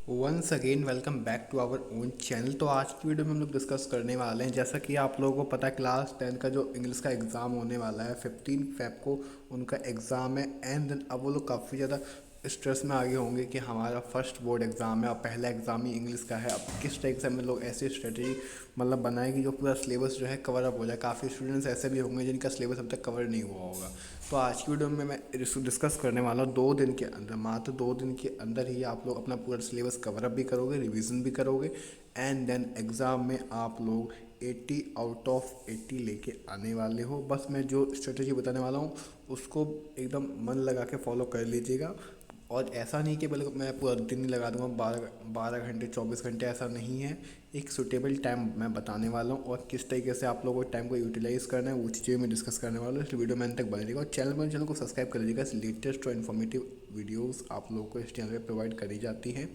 Once again welcome back to our own channel. तो आज की वीडियो में हम लोग डिस्कस करने वाले हैं, जैसा कि आप लोगों को पता है क्लास 10 का जो इंग्लिश का एग्ज़ाम होने वाला है 15 फेब को उनका एग्ज़ाम है। एंड देन अब वो लोग काफ़ी ज़्यादा स्ट्रेस में आगे होंगे कि हमारा फर्स्ट बोर्ड एग्ज़ाम है और पहला एग्ज़ाम ही इंग्लिश का है। अब किस टाइप से हम लोग ऐसी स्ट्रेटजी मतलब बनाए कि जो पूरा सिलेबस जो है कवर अप हो जाए। काफ़ी स्टूडेंट्स ऐसे भी होंगे जिनका सिलेबस अब तक कवर नहीं हुआ होगा। तो आज की वीडियो में मैं डिस्कस करने वाला हूँ 2 दिन के अंदर, मात्र 2 दिन के अंदर ही आप लोग अपना पूरा सिलेबस कवर अप भी करोगे, रिवीजन भी करोगे एंड देन एग्ज़ाम में आप लोग 80 आउट ऑफ 80 लेके आने वाले हो। बस मैं जो स्ट्रेटजी बताने वाला हूँ उसको एकदम मन लगा के फॉलो कर लीजिएगा। और ऐसा नहीं कि बल्कि मैं पूरा दिन ही लगा दूंगा, 12 घंटे 24 घंटे, ऐसा नहीं है। एक सुटेबल टाइम मैं बताने वाला हूँ और किस तरीके से आप लोगों को टाइम को यूटिलाइज़ करना है वो चीज़ें मैं डिस्कस करने वाला हूँ। इस वीडियो में अंत तक बने रहिएगा और चैनल को सब्सक्राइब कर लीजिएगा। इस लेटेस्ट और इन्फॉर्मेटिव वीडियोज़ आप लोगों को इस चैनल पर प्रोवाइड करी जाती हैं।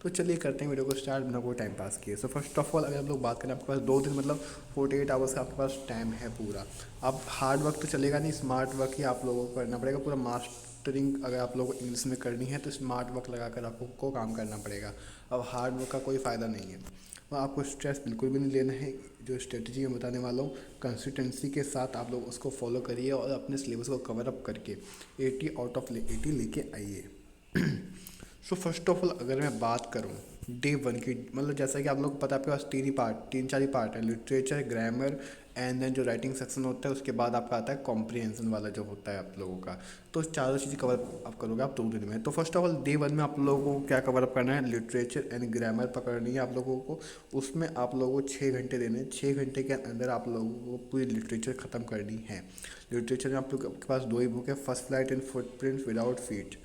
तो चलिए करते हैं वीडियो को स्टार्ट बिना कोई टाइम पास किए। सो फर्स्ट ऑफ ऑल अगर हम लोग बात करें, आपके पास 2 दिन मतलब 48 आवर्स का आपके पास टाइम है पूरा। अब हार्ड वर्क तो चलेगा नहीं, स्मार्ट वर्क ही आप लोगों को करना पड़ेगा। पूरा मास्टरिंग अगर आप लोगों को इंग्लिश में करनी है तो स्मार्ट वर्क लगाकर आपको काम करना पड़ेगा। अब हार्ड वर्क का कोई फ़ायदा नहीं है और आपको स्ट्रेस बिल्कुल भी नहीं लेना है। जो स्ट्रेटजी मैं बताने वाला हूँ कंसिस्टेंसी के साथ आप लोग उसको फॉलो करिए और अपने सिलेबस को कवर अप करके 80 आउट ऑफ 80 लेके आइए। सो फर्स्ट ऑफ ऑल अगर मैं बात करूँ डे वन की, मतलब जैसा कि आप लोग को पता है आपके पास 3 4 ही पार्ट है, लिटरेचर, ग्रामर एंड देन जो राइटिंग सेक्शन होता है उसके बाद आपका आता है कॉम्प्रिहेंशन वाला जो होता है आप लोगों का। तो चारों चीज़ें कवर आप करोगे आप 2 दिन में। तो first of all day one में आप लोगों को क्या कवर अप करना है, लिटरेचर एंड ग्रामर पकड़नी है आप लोगों को। उसमें आप लोगों को 6 घंटे देने हैं। 6 घंटे के अंदर आप लोगों को पूरी लिटरेचर ख़त्म करनी है। लिटरेचर में आप लोग के पास 2 ही बुक है, first flight and footprints without feet.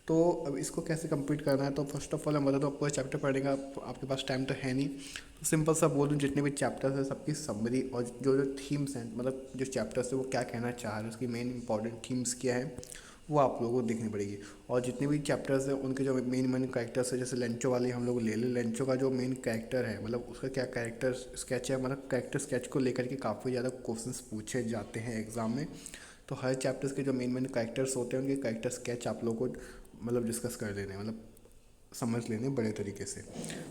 तो अब इसको कैसे कंप्लीट करना है, तो फर्स्ट ऑफ ऑल मैं बता दूँ आपको चैप्टर पढ़ने का आपके पास टाइम तो है नहीं। तो सिंपल सा बोल दूँ, जितने भी चैप्टर्स हैं सबकी समरी और जो जो थीम्स हैं, मतलब जो चैप्टर्स है वो क्या कहना चाह रहे हैं, उसकी मेन इंपॉर्टेंट थीम्स क्या है वो आप लोगों को देखनी पड़ेगी। और जितने भी चैप्टर्स हैं उनके जो मेन मेन कैरेक्टर्स है, जैसे लेंचो वाले हम लोग ले लें, लेंचो का जो मेन कैरेक्टर है मतलब उसका क्या कैरेक्टर स्केच है, मतलब कैरेक्टर स्केच को लेकर के काफ़ी ज़्यादा क्वेश्चंस पूछे जाते हैं एग्ज़ाम में। तो हर चैप्टर्स के जो मेन मेन कैरेक्टर्स होते हैं उनके कैरेक्टर स्केच आप लोग को मतलब डिस्कस कर लेने, मतलब समझ लेने बड़े तरीके से।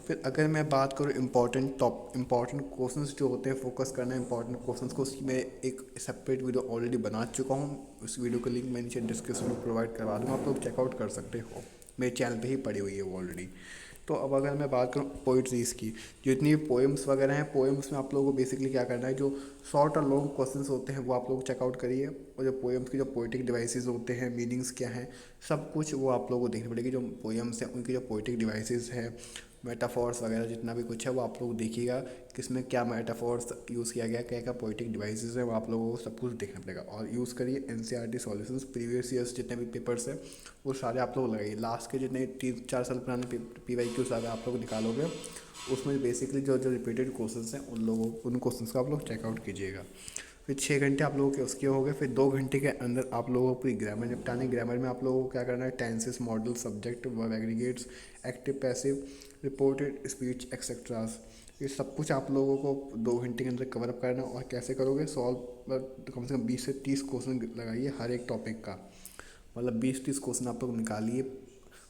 फिर अगर मैं बात करूँ इंपॉर्टेंट क्वेश्चंस जो होते हैं, फोकस करना है इंपॉर्टेंट क्वेश्चंस को, उसकी मैं एक सेपरेट वीडियो ऑलरेडी बना चुका हूँ। उस वीडियो का लिंक मैं नीचे डिस्क्रिप्शन में प्रोवाइड करवा दूँगा, आप लोग चेकआउट कर सकते हो, मेरे चैनल पे ही पड़ी हुई है वो ऑलरेडी। तो अब अगर मैं बात करूँ पोइट्रीज़ की, जितनी भी पोएम्स वगैरह हैं, पोएम्स में आप लोगों को बेसिकली क्या करना है, जो शॉर्ट और लॉन्ग क्वेश्चंस होते हैं वो आप लोग चेकआउट करिए। और जो पोएम्स के जो पोइटिक डिवाइसेस होते हैं, मीनिंग्स क्या हैं, सब कुछ वो आप लोगों को देखनी पड़ेगी। जो पोएम्स हैं उनकी जो पोइटिक डिवाइसेस हैं, मेटाफॉर्स वगैरह जितना भी कुछ है वो आप लोग देखिएगा किसमें क्या मेटाफॉर्स यूज़ किया गया, क्या क्या पोइटिक डिवाइसेस है, वो आप लोगों को सब कुछ देखना पड़ेगा। और यूज़ करिए एनसीईआरटी सॉल्यूशंस, प्रीवियस ईयर्स जितने भी पेपर्स हैं वो सारे आप लोग लगाइए। लास्ट के जितने 3 4 साल पुराने PYQs आ गए आप लोग निकालोगे, उसमें बेसिकली जो जो रिपीटेड क्वेश्चंस हैं उन क्वेश्चंस को आप लोग चेकआउट कीजिएगा। फिर 6 घंटे आप लोगों के उसके हो गए। फिर 2 घंटे के अंदर आप लोगों को पूरी ग्रामर निपटाने। ग्रामर में आप लोगों को क्या करना है, tenses, model, subject, verb aggregates, active passive, reported speech etceteras, ये सब कुछ आप लोगों को 2 घंटे के अंदर कवर अप करना। और कैसे करोगे, सॉल्व कम से कम 20 से 30 क्वेश्चन लगाइए हर एक टॉपिक का, मतलब 20 30 क्वेश्चन आप लोग निकालिए।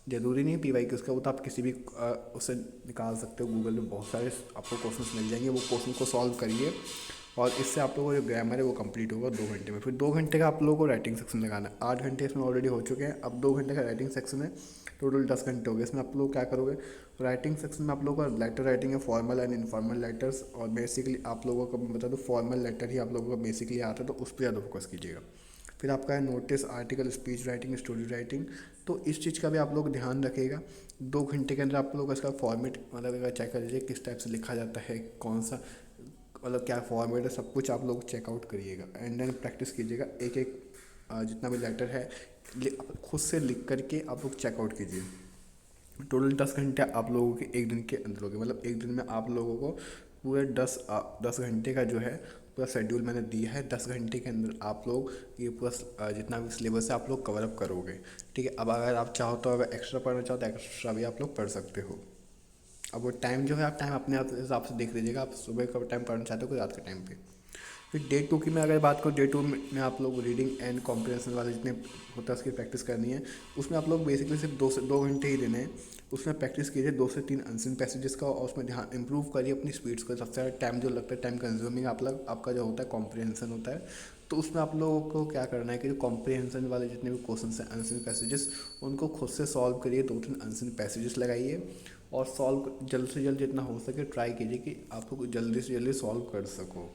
ज़रूरी नहीं PYQ उसका, वो तो आप किसी भी उससे निकाल सकते हो, गूगल में बहुत सारे आपको क्वेश्चंस मिल जाएंगे, वो क्वेश्चन को सॉल्व करिए। और इससे आप लोगों को जो ग्रामर है वो कंप्लीट होगा 2 घंटे में। फिर 2 घंटे का आप लोगों को राइटिंग सेक्शन लगाना है। 8 घंटे इसमें ऑलरेडी हो चुके हैं, अब 2 घंटे का राइटिंग सेक्शन है। टोटल 10 घंटे हो गए। इसमें आप लोग क्या करोगे, राइटिंग सेक्शन में आप लोगों का लेटर राइटिंग है, फॉर्मल एंड इनफॉर्मल लेटर्स। और बेसिकली आप लोगों को मैं बता दूँ फॉर्मल लेटर ही आप लोगों को बेसिकली आता है, तो उस पर ज़्यादा फोकस कीजिएगा। फिर आपका है notice, article, speech writing, story writing. तो इस चीज़ का भी आप लोग ध्यान रखिएगा। 2 घंटे के अंदर आप लोग इसका फॉर्मेट मतलब चेक कर लीजिए किस टाइप से लिखा जाता है, कौन सा मतलब क्या फॉर्मेट है, सब कुछ आप लोग चेकआउट करिएगा। एंड देन प्रैक्टिस कीजिएगा एक एक जितना भी लेटर है खुद से लिख करके आप लोग चेकआउट कीजिए। टोटल 10 घंटे आप लोगों के एक दिन के अंदर हो गए, मतलब एक दिन में आप लोगों को पूरे 10 घंटे का जो है पूरा शेड्यूल मैंने दिया है। 10 घंटे के अंदर आप लोग ये पूरा जितना भी सिलेबस है आप लोग कवर अप करोगे। ठीक है, अब अगर आप चाहो तो अगर एक्स्ट्रा पढ़ना चाहो तो एक्स्ट्रा भी आप लोग पढ़ सकते हो। अब वो टाइम जो है आप टाइम अपने आप हिसाब से देख लीजिएगा, आप सुबह का टाइम पढ़ना चाहते हो कि रात के टाइम पे। फिर डे टू की मैं अगर बात करूँ, डे टू में आप लोग रीडिंग एंड कॉम्प्रिहेंशन वाले जितने होता है उसकी प्रैक्टिस करनी है। उसमें आप लोग बेसिकली सिर्फ 2 से 2 घंटे ही देने हैं। उसमें प्रैक्टिस कीजिए 2 से 3 अनसीन पैसेजेस का, और उसमें ध्यान इंप्रूव करिए अपनी स्पीड्स को। सबसे ज़्यादा टाइम जो लगता है, टाइम कंज्यूमिंग आप लोग आपका जो होता है कॉम्प्रिहेंशन होता है। तो उसमें आप लोगों को क्या करना है कि जो कॉम्प्रिहेंशन वाले जितने भी क्वेश्चन हैं अनसीन पैसेजेस, उनको खुद से सॉल्व करिए। 2-3 अनसीन पैसेजेस लगाइए और सॉल्व जल्द से जल्द जितना हो सके ट्राई कीजिए कि आप लोग जल्दी से जल्दी सॉल्व कर सको।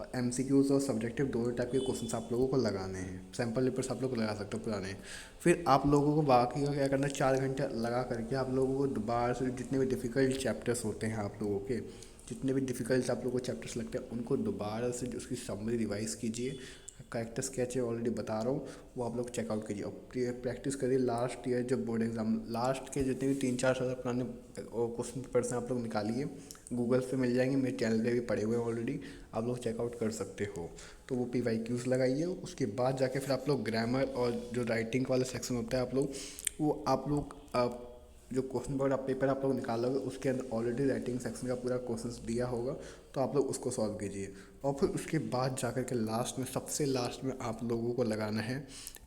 और एमसीक्यूज़ और सब्जेक्टिव दोनों टाइप के क्वेश्चंस आप लोगों को लगाने हैं। सैम्पल पेपर्स आप लोग लगा सकते हो पुराने। फिर आप लोगों को बाकी का क्या करना है, 4 घंटे लगा करके आप लोगों को दोबारा से जितने भी डिफ़िकल्ट चैप्टर्स होते हैं आप लोगों के, जितने भी डिफ़िकल्ट आप लोगों को चैप्टर्स लगते हैं, उनको दोबारा से उसकी समरी रिवाइज़ कीजिए। करेक्टर स्केच है ऑलरेडी बता रहा हूँ, वो आप लोग चेकआउट कीजिए और प्रैक्टिस करिए। लास्ट ईयर जब बोर्ड एग्जाम लास्ट के जितने भी 3-4 साल पुराने क्वेश्चन पेपर्स हैं आप लोग निकालिए। गूगल पे मिल जाएंगे, मेरे चैनल पे भी पड़े हुए हैं ऑलरेडी, आप लोग चेकआउट कर सकते हो। तो वो PYQs लगाइए। उसके बाद जाके फिर आप लोग ग्रामर और जो राइटिंग वाला सेक्शन होता है आप लोग जो क्वेश्चन बोर्ड आप पेपर आप लोग निकालोगे उसके अंदर ऑलरेडी राइटिंग सेक्शन का पूरा क्वेश्चंस दिया होगा, तो आप लोग उसको सॉल्व कीजिए। और फिर उसके बाद जाकर के लास्ट में, सबसे लास्ट में आप लोगों को लगाना है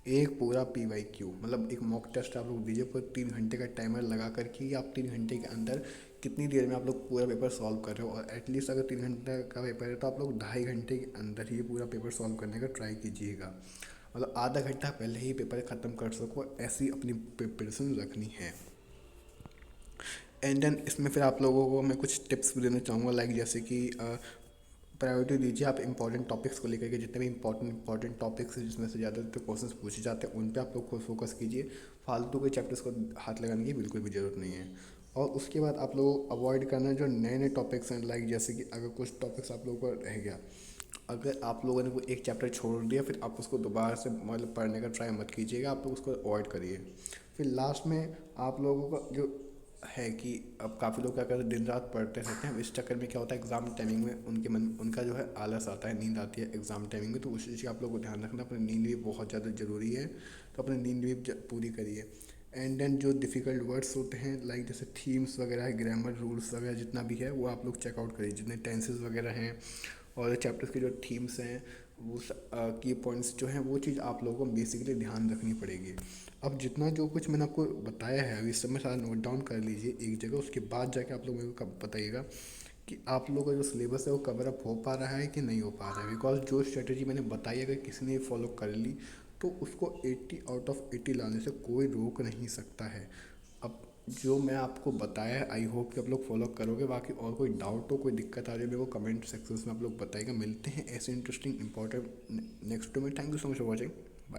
एक पूरा PYQ, मतलब एक मॉक टेस्ट आप लोग दीजिए पूरा 3 घंटे का टाइमर लगा करके। आप 3 घंटे के अंदर कितनी देर में आप लोग पूरा पेपर सॉल्व कर रहे हो। और एटलीस्ट अगर 3 घंटे का पेपर है तो आप लोग 2.5 घंटे के अंदर ही पूरा पेपर सॉल्व करने का ट्राई कीजिएगा। मतलब आधा घंटा पहले ही पेपर ख़त्म कर सको, ऐसी अपनी प्रिपरेशन रखनी है। एंड देन इसमें फिर आप लोगों को मैं कुछ टिप्स भी देना चाहूँगा, लाइक जैसे कि प्रायोरिटी दीजिए आप इंपॉर्टेंट टॉपिक्स को लेकर के। जितने भी इंपॉर्टेंट टॉपिक्स हैं जिसमें से ज़्यादातर क्वेश्चंस पूछे जाते हैं उन पे आप लोग को फोकस कीजिए। फालतू के चैप्टर्स को हाथ लगाने की बिल्कुल भी ज़रूरत नहीं है। और उसके बाद आप लोगों को अवॉइड करना है जो नए नए टॉपिक्स हैं, लाइक जैसे कि अगर कुछ टॉपिक्स आप लोगों को रह गया, अगर आप लोगों ने कोई एक चैप्टर छोड़ दिया फिर आप उसको दोबारा से मतलब पढ़ने का ट्राई मत कीजिएगा, आप लोग उसको अवॉइड करिए। फिर लास्ट में आप लोगों का जो है कि अब काफ़ी लोग क्या करते हैं, दिन रात पढ़ते रहते हैं। इस चक्कर में क्या होता है, एग्ज़ाम टाइमिंग में उनका जो है आलस आता है, नींद आती है एग्ज़ाम टाइमिंग में। तो उस चीज़ का आप लोग को ध्यान रखना, अपनी नींद भी बहुत ज़्यादा ज़रूरी है, तो अपनी नींद भी पूरी करिए। एंड देन जो डिफ़िकल्ट वर्ड्स होते हैं, लाइक जैसे थीम्स वगैरह है, ग्रामर रूल्स वगैरह जितना भी है वो आप लोग चेकआउट करिए। जितने टेंसेस वगैरह हैं और चैप्टर्स के जो थीम्स हैं, वो की पॉइंट्स जो हैं, वो चीज़ आप लोगों को बेसिकली ध्यान रखनी पड़ेगी। अब जितना जो कुछ मैंने आपको बताया है अभी, सब में सारा नोट डाउन कर लीजिए एक जगह। उसके बाद जाके आप लोग मेरे को बताइएगा कि आप लोगों का जो सिलेबस है वो कवर अप हो पा रहा है कि नहीं हो पा रहा है। बिकॉज जो स्ट्रेटजी मैंने बताई अगर किसी ने फॉलो कर ली तो उसको 80 आउट ऑफ 80 लाने से कोई रोक नहीं सकता है। अब जो मैं आपको बताया है आई होप कि आप लोग फॉलो करोगे। बाकी और कोई डाउट हो, कोई दिक्कत आ रही है, मेरे को कमेंट सेक्शन में आप लोग बताइएगा। मिलते हैं ऐसे इंटरेस्टिंग इंपॉर्टेंट नेक्स्ट में। Thank you so much for watching.